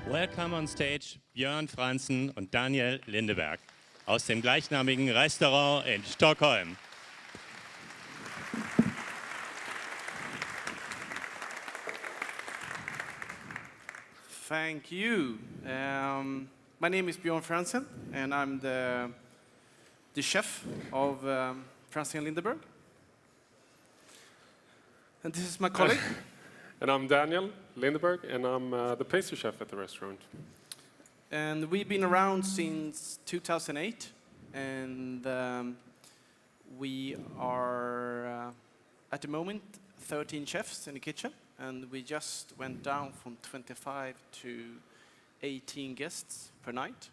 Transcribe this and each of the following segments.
Welcome on stage Björn Frantzén und Daniel Lindeberg aus dem gleichnamigen Restaurant in Stockholm. Thank you. My name is Björn Frantzén, and I'm the chef of Frantzén Lindeberg. And this is my colleague. And I'm Daniel Lindeberg, and I'm the pastry chef at the restaurant. And we've been around since 2008, and we are, at the moment, 13 chefs in the kitchen, and we just went down from 25 to 18 guests per night.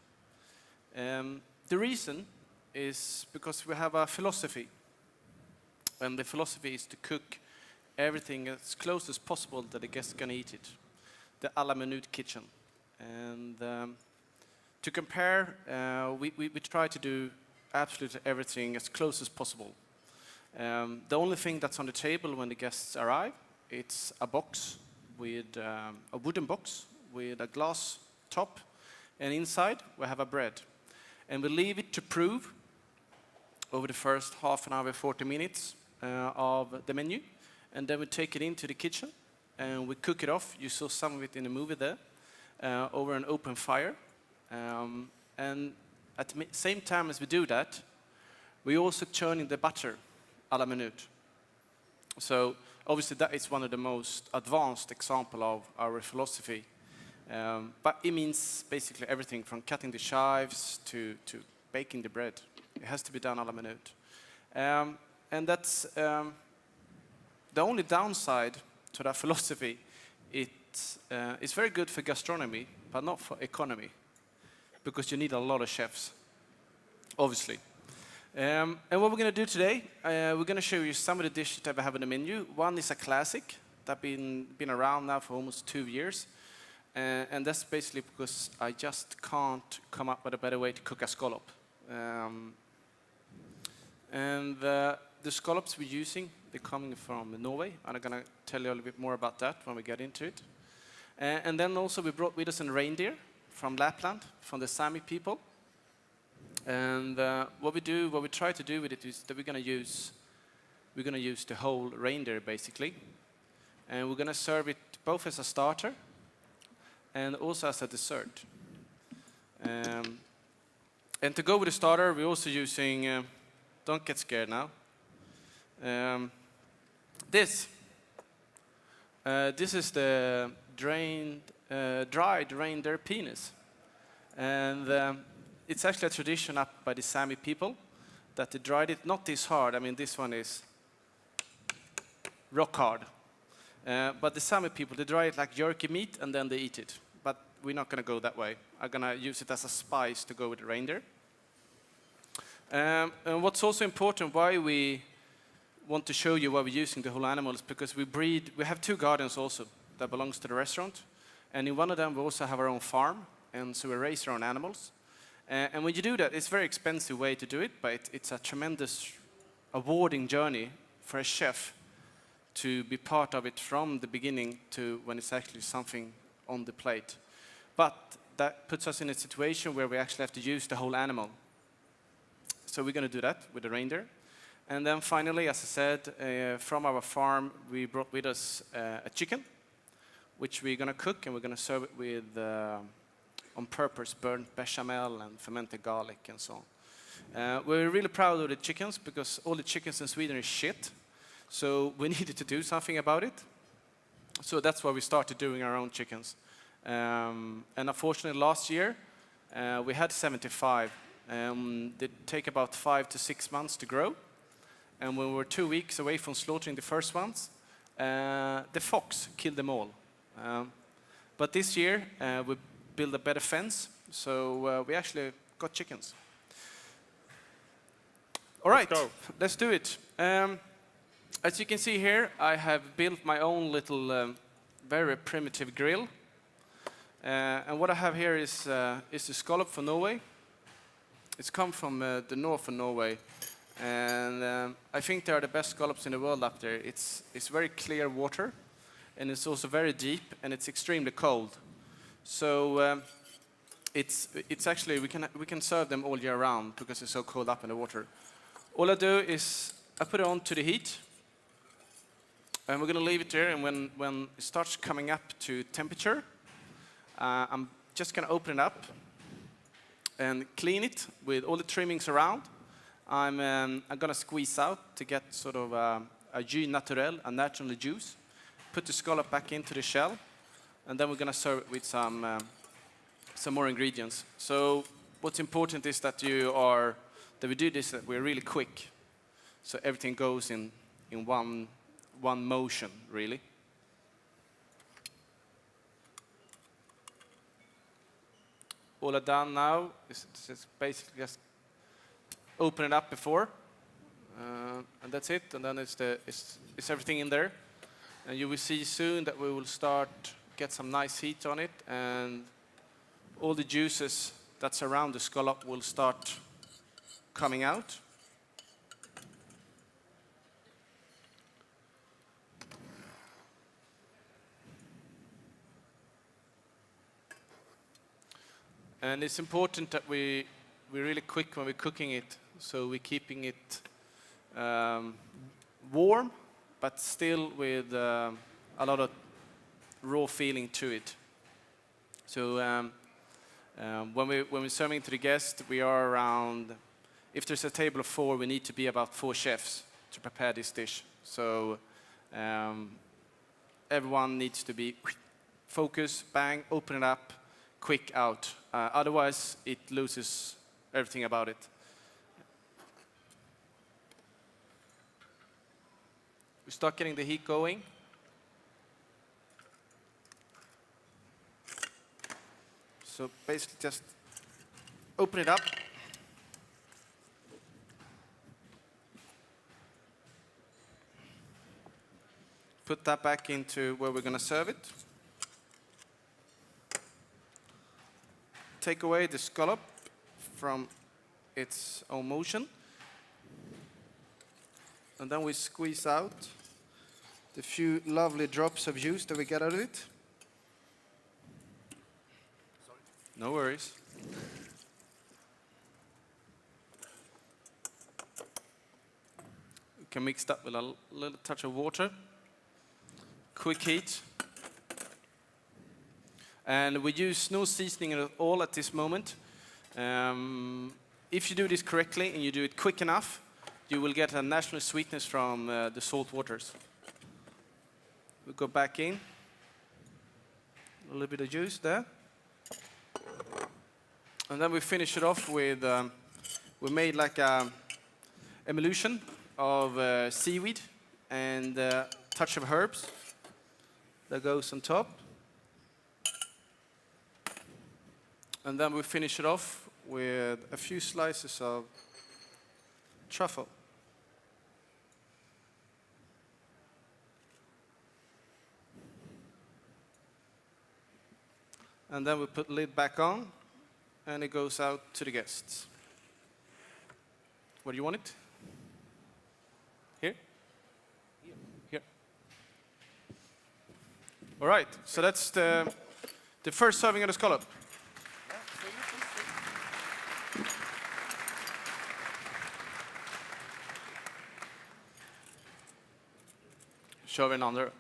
The reason is because we have a philosophy, and the philosophy is to cook everything as close as possible that the guests can eat it. The à la minute kitchen. And to compare, we try to do absolutely everything as close as possible. The only thing that's on the table when the guests arrive, it's a box with a wooden box with a glass top, and inside we have a bread. And we leave it to prove over the first half an hour, 40 minutes of the menu. And then we take it into the kitchen and we cook it off. You saw some of it in the movie there, over an open fire. And at the same time as we do that, we also churn in the butter à la minute. So obviously that is one of the most advanced example of our philosophy. But it means basically everything from cutting the chives to baking the bread. It has to be done à la minute. And that's the only downside to that philosophy. It's very good for gastronomy, but not for economy, because you need a lot of chefs, obviously. And what we're going to do today, we're going to show you some of the dishes that we have on the menu. One is a classic that's been around now for almost 2 years. And that's basically because I just can't come up with a better way to cook a scallop. And the scallops we're using, they're coming from Norway, and I'm going to tell you a little bit more about that when we get into it. And then also we brought with us a reindeer from Lapland, from the Sami people. And what we try to do with it is that we're going to use the whole reindeer basically, and we're going to serve it both as a starter and also as a dessert. And to go with the starter, we're also using. Don't get scared now. This is the dried reindeer penis, and it's actually a tradition up by the Sami people that they dried it not this hard. I mean, this one is rock hard, but the Sami people, they dry it like jerky meat and then they eat it. But we're not going to go that way. I'm going to use it as a spice to go with the reindeer. And what's also important, why we want to show you why we're using the whole animals, because we have 2 gardens also that belongs to the restaurant, and in one of them we also have our own farm, and so we raise our own animals. And when you do that, it's a very expensive way to do it, but it's a tremendous rewarding journey for a chef to be part of it from the beginning to when it's actually something on the plate. But that puts us in a situation where we actually have to use the whole animal. So we're going to do that with the reindeer. And then finally, as I said, from our farm, we brought with us a chicken, which we're going to cook, and we're going to serve it with, on purpose, burnt bechamel and fermented garlic and so on. We're really proud of the chickens because all the chickens in Sweden is shit. So we needed to do something about it. So that's why we started doing our own chickens. And unfortunately, last year, we had 75. They take about 5 to 6 months to grow. And when we were 2 weeks away from slaughtering the first ones, the fox killed them all. But this year, we built a better fence, so we actually got chickens. All right, let's do it. As you can see here, I have built my own little, very primitive grill. And what I have here is the scallop from Norway. It's come from the north of Norway, and I think they are the best scallops in the world up there. It's very clear water, and it's also very deep, and it's extremely cold. So it's actually we can serve them all year round because it's so cold up in the water. All I do is I put it on to the heat, and we're going to leave it there. And when it starts coming up to temperature, I'm just going to open it up and clean it with all the trimmings around. I'm going to squeeze out to get sort of a jus naturel, a natural juice. Put the scallop back into the shell, and then we're going to serve it with some more ingredients. So what's important is that we do this, that we're really quick. So everything goes in one motion, really. All I've done now is just basically just open it up before, and that's it. And then it's everything in there. And you will see soon that we will start get some nice heat on it, and all the juices that's around the scallop will start coming out. And it's important that we're really quick when we're cooking it, so we're keeping it warm, but still with a lot of raw feeling to it. So when we're serving to the guest, we are around, if there's a table of 4, we need to be about 4 chefs to prepare this dish. So everyone needs to be focus, bang, open it up, quick out. Otherwise, it loses everything about it. We start getting the heat going. So basically just open it up. Put that back into where we're going to serve it. Take away the scallop from its own motion. And then we squeeze out the few lovely drops of juice that we get out of it. Sorry. No worries. We can mix that with a little touch of water. Quick heat. And we use no seasoning at all at this moment. If you do this correctly and you do it quick enough, you will get a natural sweetness from the salt waters. We go back in. A little bit of juice there. And then we finish it off with, we made like a emulsion of seaweed and a touch of herbs that goes on top. And then we finish it off with a few slices of truffle. And then we put the lid back on, and it goes out to the guests. Where do you want it? Here? Here. All right, so that's the first serving of the scallop. Shove it under.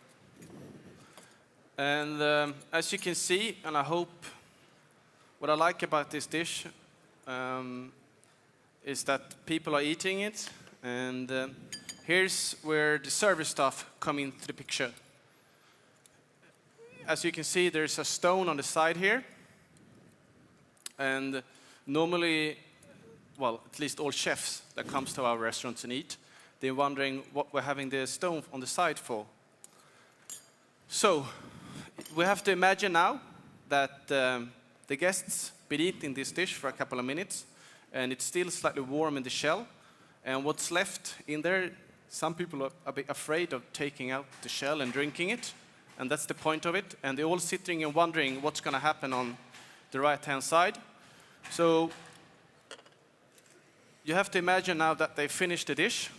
And as you can see, and I hope what I like about this dish is that people are eating it. And here's where the service staff come into the picture. As you can see, there's a stone on the side here. And normally, well, at least all chefs that comes to our restaurants and eat, they're wondering what we're having the stone on the side for. So we have to imagine now that the guests been eating this dish for a couple of minutes, and it's still slightly warm in the shell. And what's left in there, some people are a bit afraid of taking out the shell and drinking it, and that's the point of it. And they're all sitting and wondering what's going to happen on the right-hand side. So you have to imagine now that they finished the dish.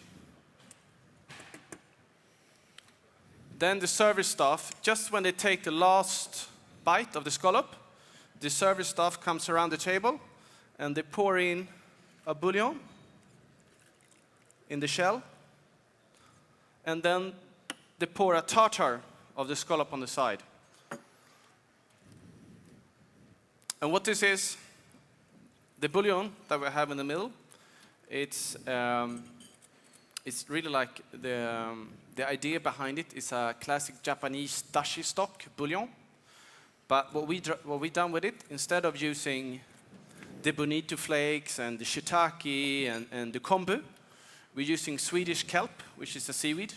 Then the service staff, just when they take the last bite of the scallop, the service staff comes around the table and they pour in a bouillon in the shell, and then they pour a tartar of the scallop on the side. And what this is, the bouillon that we have in the middle, it's really like the idea behind it is a classic Japanese dashi stock bouillon. But what we done with it, instead of using the bonito flakes and the shiitake and the kombu, we're using Swedish kelp, which is a seaweed,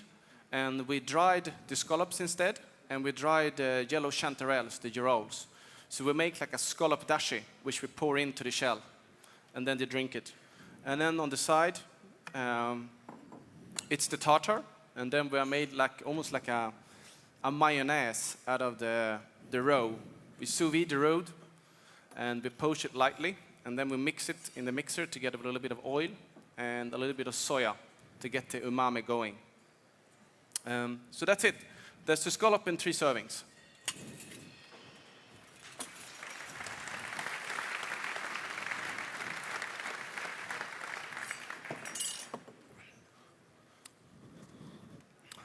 and we dried the scallops instead, and we dried yellow chanterelles, the girolles. So we make like a scallop dashi, which we pour into the shell, and then they drink it. And then on the side, it's the tartar, and then we are made like almost like a mayonnaise out of the roe. We sous vide the roe, and we poach it lightly, and then we mix it in the mixer together with a little bit of oil and a little bit of soya to get the umami going. So that's it. That's the scallop in 3 servings.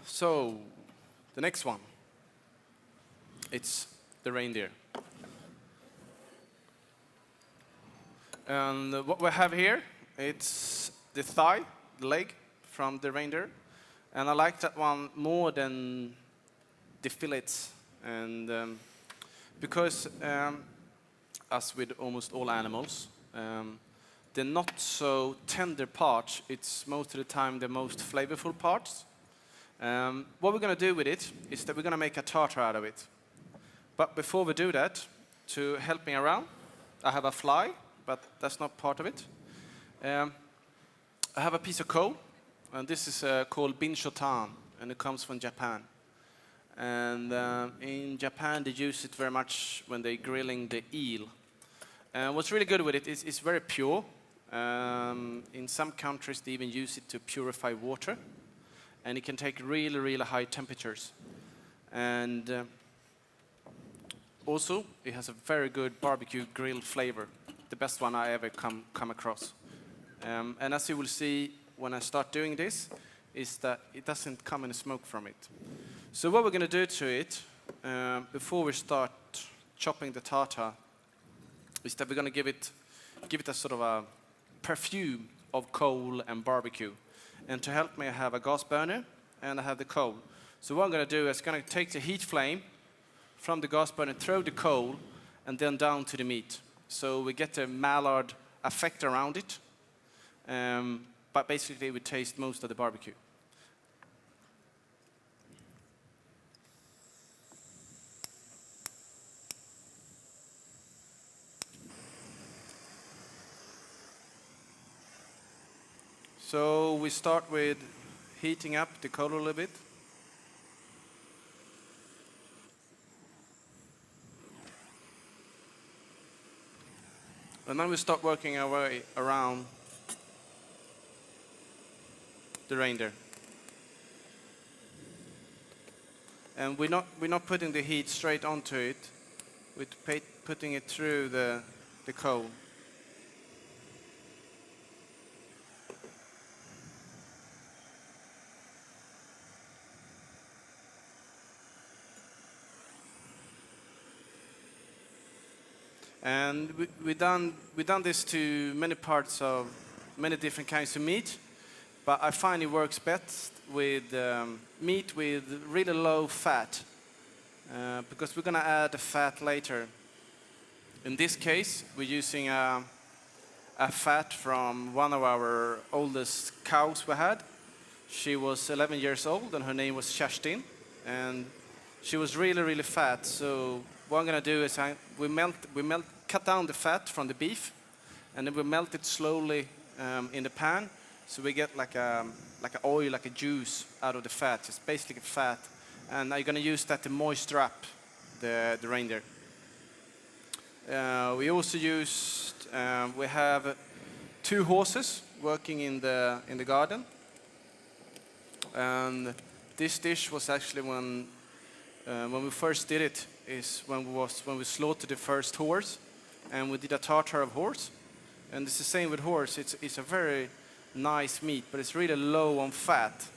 So, the next one, it's the reindeer. And what we have here, it's the thigh, the leg from the reindeer. And I like that one more than the fillets. And because, as with almost all animals, the not so tender parts, it's most of the time the most flavorful parts. What we're going to do with it is that we're going to make a tartar out of it. But before we do that, to help me around, I have a fly, but that's not part of it. I have a piece of coal, and this is called Binchotan, and it comes from Japan. And in Japan, they use it very much when they're grilling the eel. And what's really good with it is it's very pure. In some countries, they even use it to purify water. And it can take really, really high temperatures. And also, it has a very good barbecue grilled flavor, the best one I ever come across. And as you will see when I start doing this, is that it doesn't come any smoke from it. So what we're going to do to it, before we start chopping the tartar, is that we're going to give it a sort of a perfume of coal and barbecue. And to help me, I have a gas burner and I have the coal. So what I'm going to do is going to take the heat flame from the gas burner, throw the coal, and then down to the meat. So we get the mallard effect around it, but basically we taste most of the barbecue. So we start with heating up the coal a little bit. And then we start working our way around the reindeer. And we're not putting the heat straight onto it. We're putting it through the coal. And we've done this to many parts of many different kinds of meat, but I find it works best with meat with really low fat, because we're going to add the fat later. In this case, we're using a fat from one of our oldest cows we had. She was 11 years old, and her name was Kerstin, and she was really, really fat. So what I'm going to do is we cut down the fat from the beef, and then we melt it slowly in the pan, so we get like a oil, like a juice out of the fat. It's basically fat, and I'm going to use that to moisture up the reindeer. We also used we have 2 horses working in the garden, and this dish was actually when we first did it is when we slaughtered the first horse. and we did a tartare of horse. And it's the same with horse. It's a very nice meat, but it's really low on fat.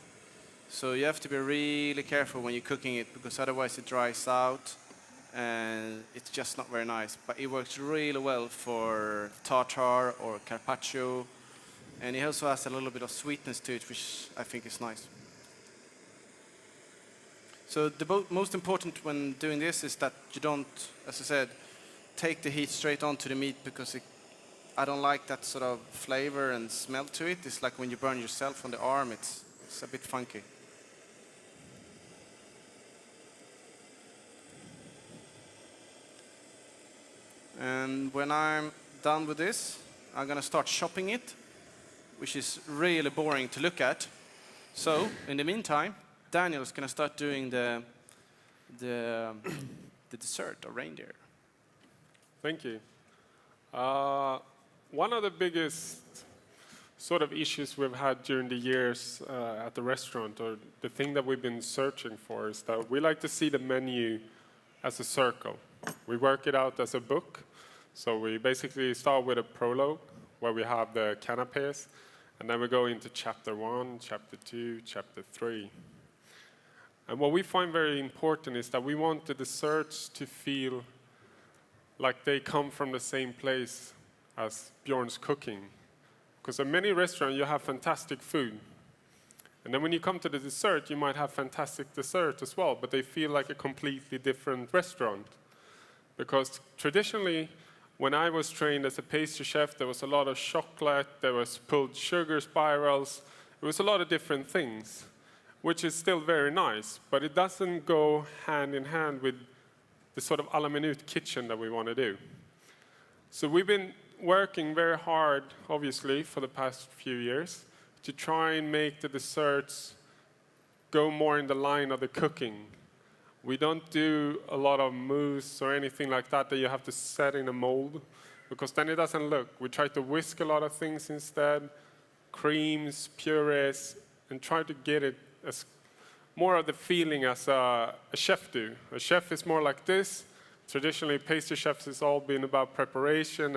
So you have to be really careful when you're cooking it, because otherwise it dries out and it's just not very nice. But it works really well for tartare or carpaccio, and it also has a little bit of sweetness to it, which I think is nice. So the most important when doing this is that you don't, as I said, take the heat straight onto the meat, because I don't like that sort of flavor and smell to it. It's like when you burn yourself on the arm, it's a bit funky. And when I'm done with this, I'm going to start chopping it, which is really boring to look at. So, in the meantime, Daniel's going to start doing the dessert, or reindeer. Thank you. One of the biggest sort of issues we've had during the years at the restaurant, or the thing that we've been searching for, is that we like to see the menu as a circle. We work it out as a book. So we basically start with a prologue where we have the canapés, and then we go into chapter 1, chapter 2, chapter 3. And what we find very important is that we want the desserts to feel like they come from the same place as Bjorn's cooking. Because in many restaurants you have fantastic food. And then when you come to the dessert, you might have fantastic dessert as well, but they feel like a completely different restaurant. Because traditionally, when I was trained as a pastry chef, there was a lot of chocolate, there was pulled sugar spirals, it was a lot of different things, which is still very nice, but it doesn't go hand in hand with the sort of à la minute kitchen that we want to do. So we've been working very hard, obviously, for the past few years, to try and make the desserts go more in the line of the cooking. We don't do a lot of mousse or anything like that you have to set in a mold, because then it doesn't look. We try to whisk a lot of things instead, creams, purees, and try to get it as more of the feeling as a chef do. A chef is more like this. Traditionally, pastry chefs has all been about preparation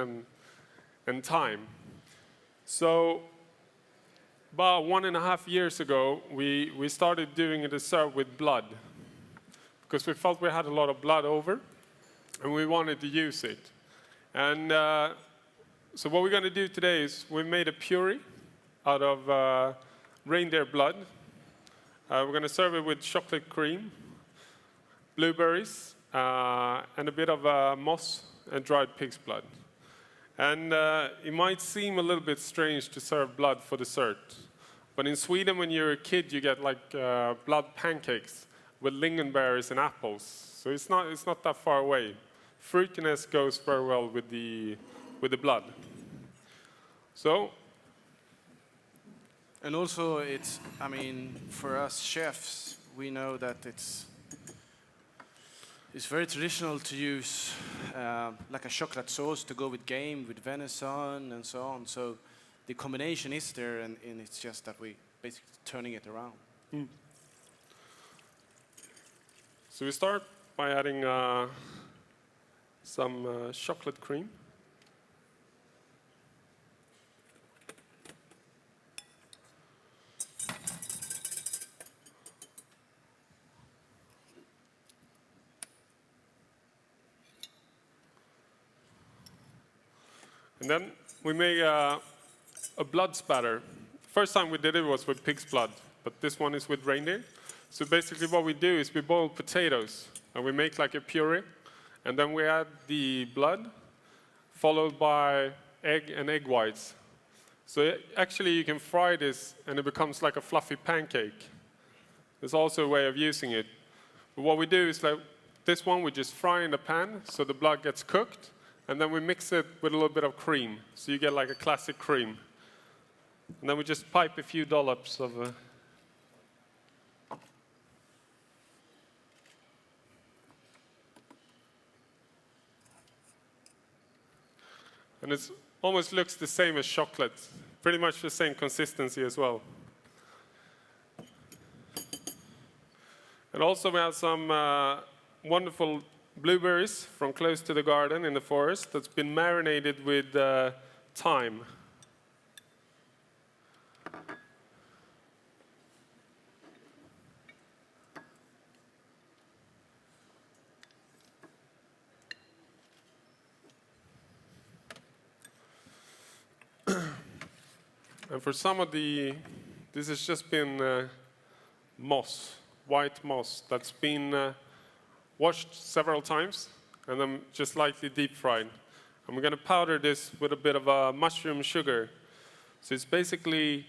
and time. So about 1.5 years ago, we started doing a dessert with blood, because we felt we had a lot of blood over, and we wanted to use it. And so what we're going to do today is we made a puree out of reindeer blood. We're going to serve it with chocolate cream, blueberries, and a bit of moss and dried pig's blood. And it might seem a little bit strange to serve blood for dessert, but in Sweden, when you're a kid, you get like blood pancakes with lingonberries and apples. So it's not that far away. Fruitiness goes very well with the blood. So. And also, it's, I mean, for us chefs, we know that it's very traditional to use like a chocolate sauce to go with game, with venison and so on. So the combination is there, and it's just that we basically turning it around. Mm. So we start by adding some chocolate cream. And then we make a blood spatter. First time we did it was with pig's blood, but this one is with reindeer. So basically what we do is we boil potatoes, and we make like a puree, and then we add the blood, followed by egg and egg whites. So actually you can fry this, and it becomes like a fluffy pancake. There's also a way of using it. But what we do is like this one we just fry in the pan, so the blood gets cooked, and then we mix it with a little bit of cream, so you get like a classic cream. And then we just pipe a few dollops of and it almost looks the same as chocolate, pretty much the same consistency as well. And also we have some wonderful blueberries from close to the garden in the forest that's been marinated with thyme. And for some of this has just been moss, white moss, that's been washed several times and then just lightly deep fried. And we're going to powder this with a bit of mushroom sugar. So it's basically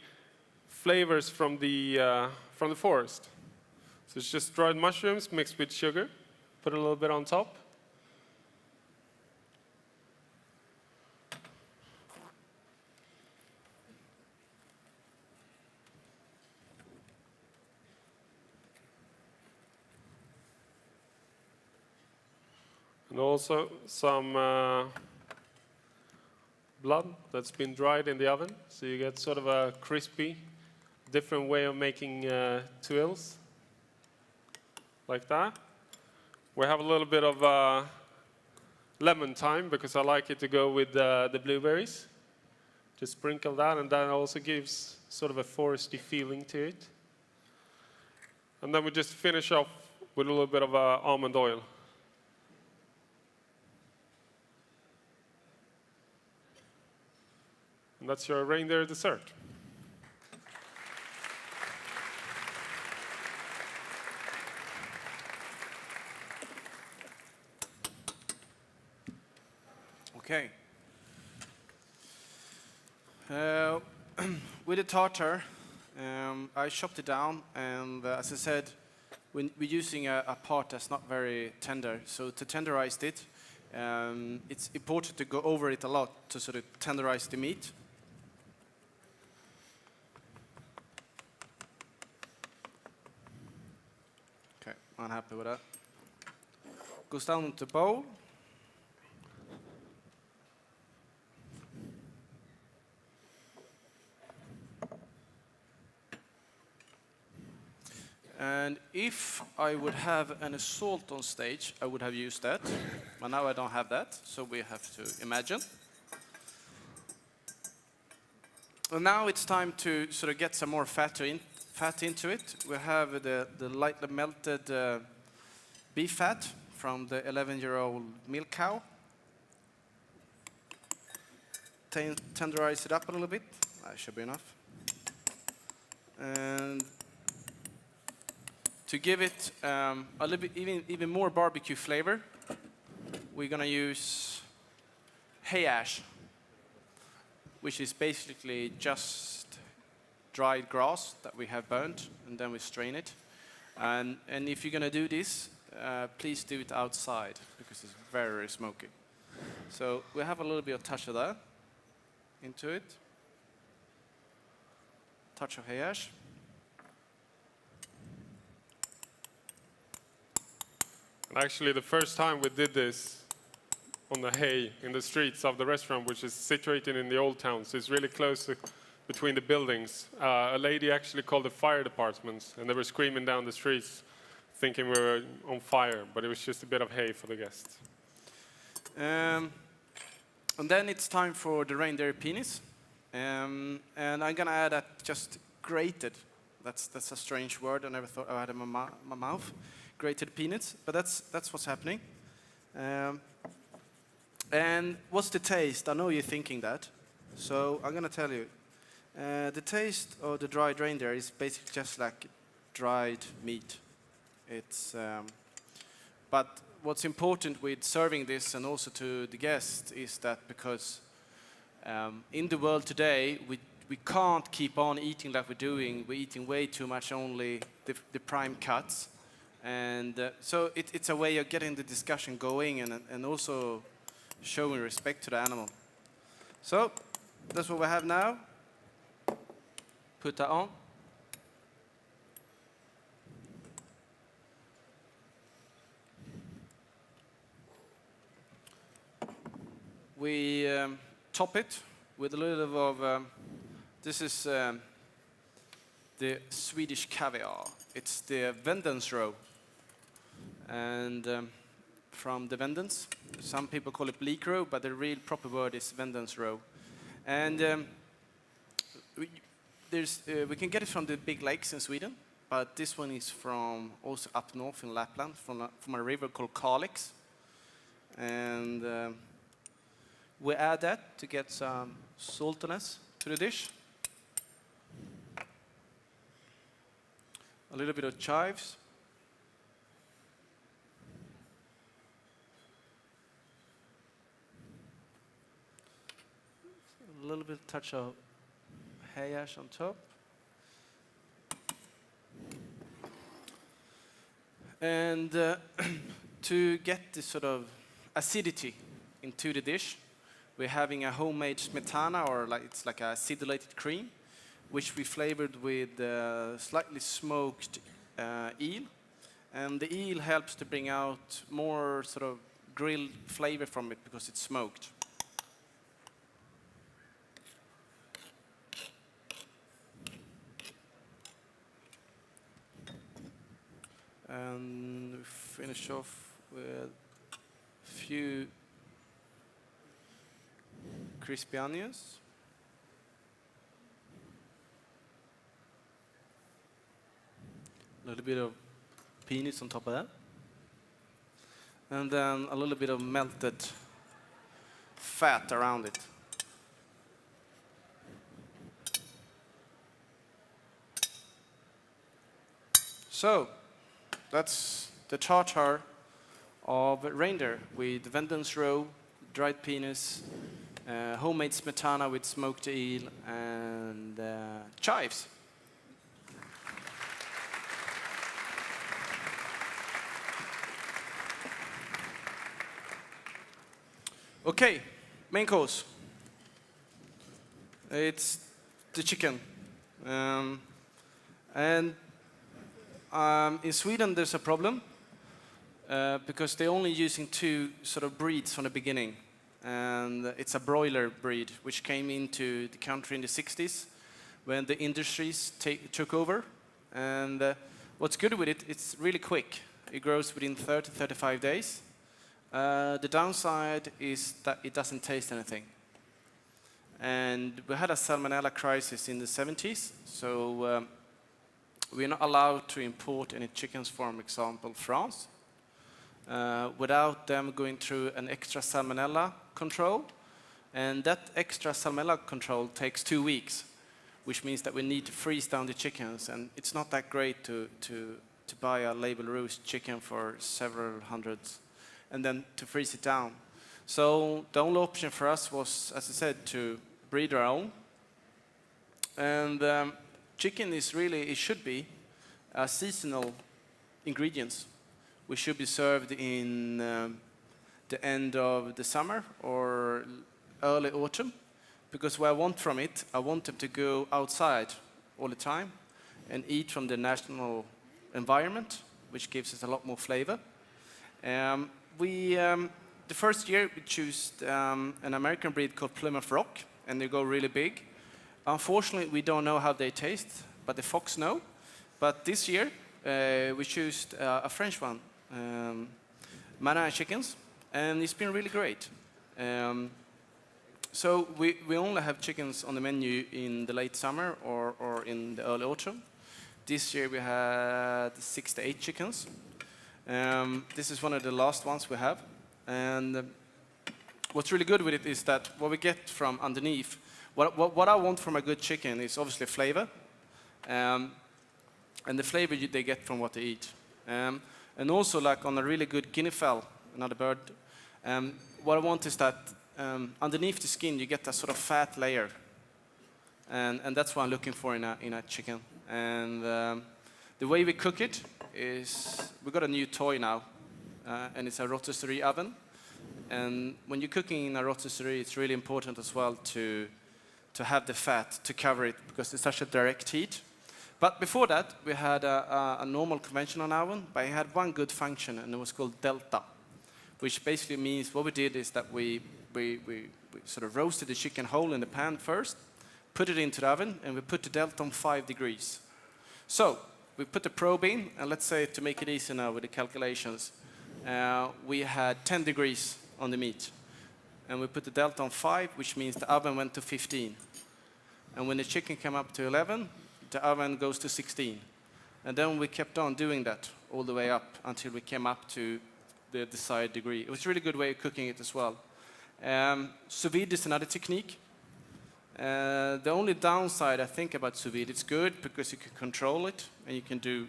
flavors from the forest. So it's just dried mushrooms mixed with sugar. Put a little bit on top. And also some blood that's been dried in the oven. So you get sort of a crispy, different way of making tuiles. Like that. We have a little bit of lemon thyme because I like it to go with the blueberries. Just sprinkle that, and that also gives sort of a foresty feeling to it. And then we just finish off with a little bit of almond oil. And that's your reindeer dessert. Okay. With the tartar, I chopped it down, and as I said, we're using a part that's not very tender. So to tenderize it, it's important to go over it a lot to sort of tenderize the meat. Okay, I'm happy with that. Goes down into the bowl. And if I would have an assault on stage, I would have used that. But now I don't have that, so we have to imagine. And now it's time to sort of get some more fat into it. We have the lightly melted beef fat from the 11-year-old milk cow. Tenderize it up a little bit. That should be enough. And to give it a little bit even more barbecue flavor, we're going to use hay ash, which is basically just dried grass that we have burnt, and then we strain it. And if you're going to do this, please do it outside, because it's very, very smoky. So we have a little bit of touch of that into it. Touch of hay ash. Actually, the first time we did this on the hay in the streets of the restaurant, which is situated in the old town, so it's really close between the buildings, a lady actually called the fire department, and they were screaming down the streets, thinking we were on fire, but it was just a bit of hay for the guests. And then it's time for the reindeer penis, and I'm gonna add that just grated. That's a strange word. I never thought I had in my mouth. Grated peanuts, but that's what's happening. And what's the taste? I know you're thinking that, so I'm gonna tell you. The taste of the dried reindeer is basically just like dried meat. It's, but what's important with serving this and also to the guests is that because in the world today we can't keep on eating like we're doing. We're eating way too much only the prime cuts. And so it's a way of getting the discussion going and also showing respect to the animal. So that's what we have now. Put that on. We top it with a little of, this is the Swedish caviar. It's the Vendensro. And from the Vendens. Some people call it bleak roe, but the real proper word is Vendens roe. And we can get it from the big lakes in Sweden, but this one is from also up north in Lapland, from a river called Kalix. And we add that to get some saltiness to the dish. A little bit of chives. A little bit touch of hay ash on top. And to get this sort of acidity into the dish, we're having a homemade smetana, or it's like a acidulated cream, which we flavored with slightly smoked eel. And the eel helps to bring out more sort of grilled flavor from it because it's smoked. And we finish off with a few crispy onions. A little bit of peanuts on top of that. And then a little bit of melted fat around it. So, that's the tartar of reindeer with Vendens roe, dried peanuts, homemade smetana with smoked eel, and chives. Okay, main course. It's the chicken. In Sweden, there's a problem because they're only using two sort of breeds from the beginning. And it's a broiler breed, which came into the country in the 60s when the industries took over. And what's good with it, it's really quick. It grows within 30 to 35 days. The downside is that it doesn't taste anything. And we had a salmonella crisis in the 70s, so we're not allowed to import any chickens from, example, France, without them going through an extra salmonella control. And that extra salmonella control takes 2 weeks, which means that we need to freeze down the chickens. And it's not that great to buy a label roast chicken for several hundreds and then to freeze it down. So the only option for us was, as I said, to breed our own. And chicken is really, it should be a seasonal ingredients. We should be served in the end of the summer or early autumn, because what I want from it, I want them to go outside all the time and eat from the national environment, which gives us a lot more flavor. The first year we chose an American breed called Plymouth Rock, and they go really big. Unfortunately, we don't know how they taste, but the fox know. But this year we chose a French one, Mana chickens, and it's been really great. So we only have chickens on the menu in the late summer or in the early autumn. This year we had 6 to 8 chickens. This is one of the last ones we have. And what's really good with it is that what we get from underneath, what I want from a good chicken is obviously flavor. And the flavor they get from what they eat. And also, like on a really good guinea fowl, another bird, what I want is that underneath the skin you get that sort of fat layer. And that's what I'm looking for in a chicken. And the way we cook it is, we got a new toy now, and it's a rotisserie oven. And when you're cooking in a rotisserie, it's really important as well to have the fat to cover it, because it's such a direct heat. But before that, we had a normal conventional oven, but it had one good function, and it was called Delta, which basically means what we did is that we sort of roasted the chicken whole in the pan first, put it into the oven, and we put the Delta on 5 degrees. So we put the probe in, and let's say, to make it easy now with the calculations, we had 10 degrees on the meat. And we put the delta on 5, which means the oven went to 15. And when the chicken came up to 11, the oven goes to 16. And then we kept on doing that all the way up until we came up to the desired degree. It was a really good way of cooking it as well. Sous vide is another technique. The only downside I think about sous vide, it's good because you can control it and you can do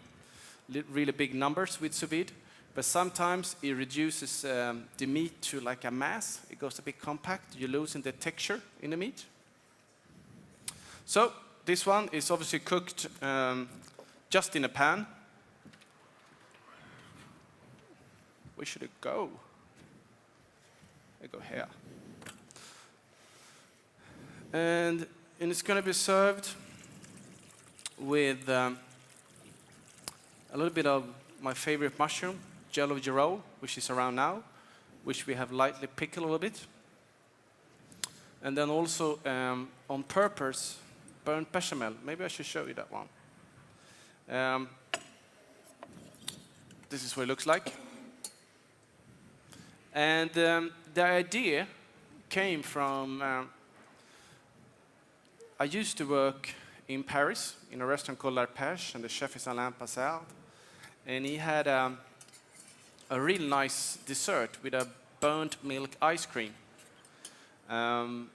really big numbers with sous vide. But sometimes it reduces the meat to like a mass. It goes a bit compact. You're losing the texture in the meat. So this one is obviously cooked just in a pan. Where should it go? It go here. And it's going to be served with a little bit of my favorite mushroom, jello girole, which is around now, which we have lightly pickled a little bit. And then also on purpose, burnt bechamel. Maybe I should show you that one. This is what it looks like. And the idea came from, I used to work in Paris in a restaurant called L'Arpège, and the chef is Alain Passard. And he had a really nice dessert with a burnt milk ice cream. And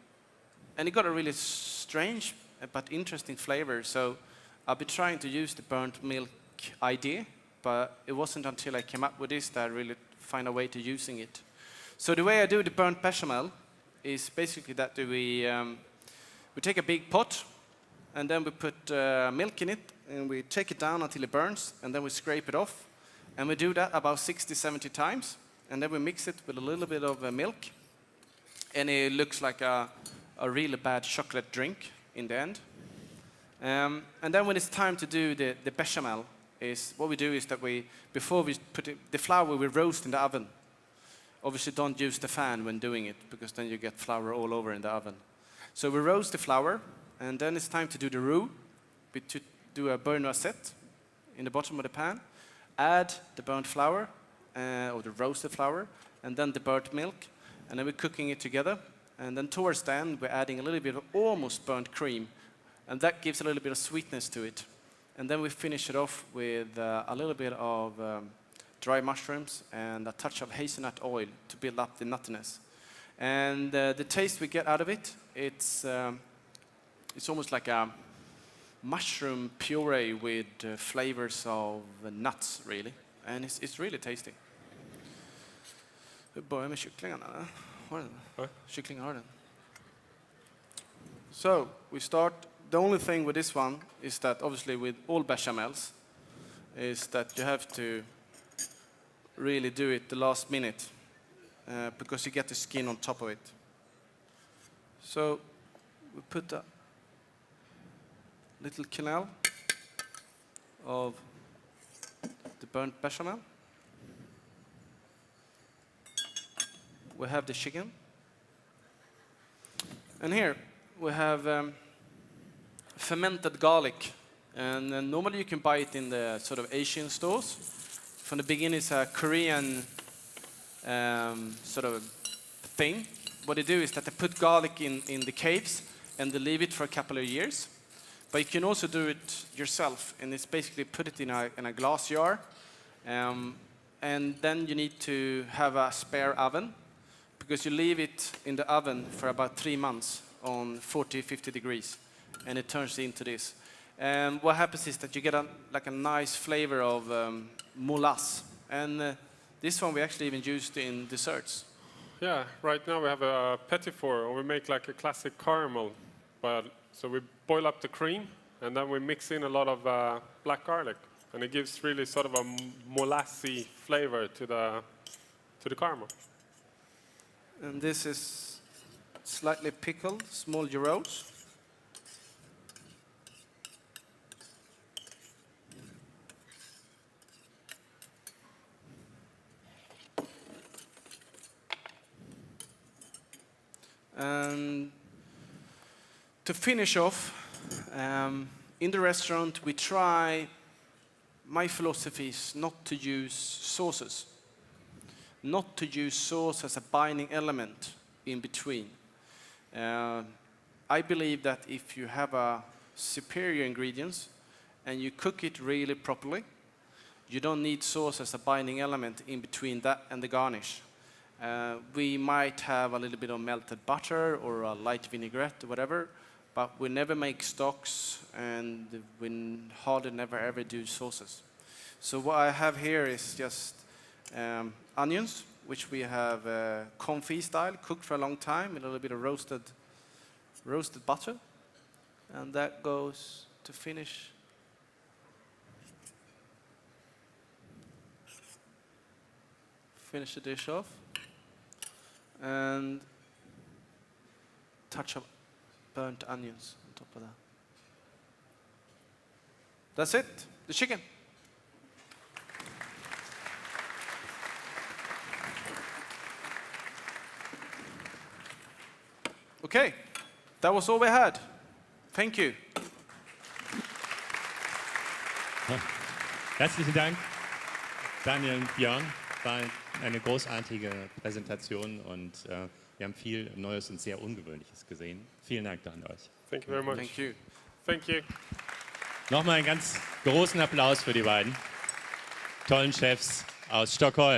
it got a really strange but interesting flavor. So I've been trying to use the burnt milk idea, but it wasn't until I came up with this that I really find a way to using it. So the way I do the burnt bechamel is basically that we take a big pot, and then we put milk in it, and we take it down until it burns, and then we scrape it off. And we do that about 60, 70 times, and then we mix it with a little bit of milk, and it looks like a really bad chocolate drink in the end. And then when it's time to do the bechamel, what we do is that before we put the flour, we roast in the oven. Obviously, don't use the fan when doing it, because then you get flour all over in the oven. So we roast the flour, and then it's time to do the roux. We do a beurre noisette in the bottom of the pan, add the burnt flour, or the roasted flour, and then the burnt milk, and then we're cooking it together. And then towards the end, we're adding a little bit of almost burnt cream, and that gives a little bit of sweetness to it. And then we finish it off with a little bit of dry mushrooms and a touch of hazelnut oil to build up the nuttiness. And the taste we get out of it, it's almost like a mushroom puree with flavors of nuts, really. And it's really tasty. Vi börjar med kycklingarna. Har den? Kycklingar har den. So we start. The only thing with this one is that obviously with all bechamels is that you have to really do it the last minute because you get the skin on top of it. So we put a little canal of the burnt bechamel. We have the chicken. And here we have fermented garlic. And normally you can buy it in the sort of Asian stores. From the beginning, it's a Korean sort of thing. What they do is that they put garlic in the caves and they leave it for a couple of years. But you can also do it yourself, and it's basically put it in a glass jar. And then you need to have a spare oven, because you leave it in the oven for about 3 months on 40, 50 degrees, and it turns into this. And what happens is that you get a nice flavor of molasse. And this one we actually even used in desserts. Yeah, right now we have a petit four, or we make like a classic caramel. So we boil up the cream, and then we mix in a lot of black garlic, and it gives really sort of a molassy flavor to the caramel. And this is slightly pickled, small gyros. And to finish off, in the restaurant we try, my philosophy is not to use sauces. not to use sauce as a binding element in between. I believe that if you have a superior ingredients and you cook it really properly, you don't need sauce as a binding element in between that and the garnish. We might have a little bit of melted butter or a light vinaigrette or whatever, but we never make stocks and we hardly never ever do sauces. So what I have here is just onions, which we have confit style, cooked for a long time, with a little bit of roasted butter, and that goes to finish. Finish the dish off, and touch of burnt onions on top of that. That's it, the chicken. Okay, that was all we had. Thank you. Herzlichen Dank, Daniel und Björn. War eine großartige Präsentation und wir haben viel Neues und sehr Ungewöhnliches gesehen. Vielen Dank an euch. Thank you very much. Thank you. Thank you. Nochmal einen ganz großen Applaus für die beiden tollen Chefs aus Stockholm.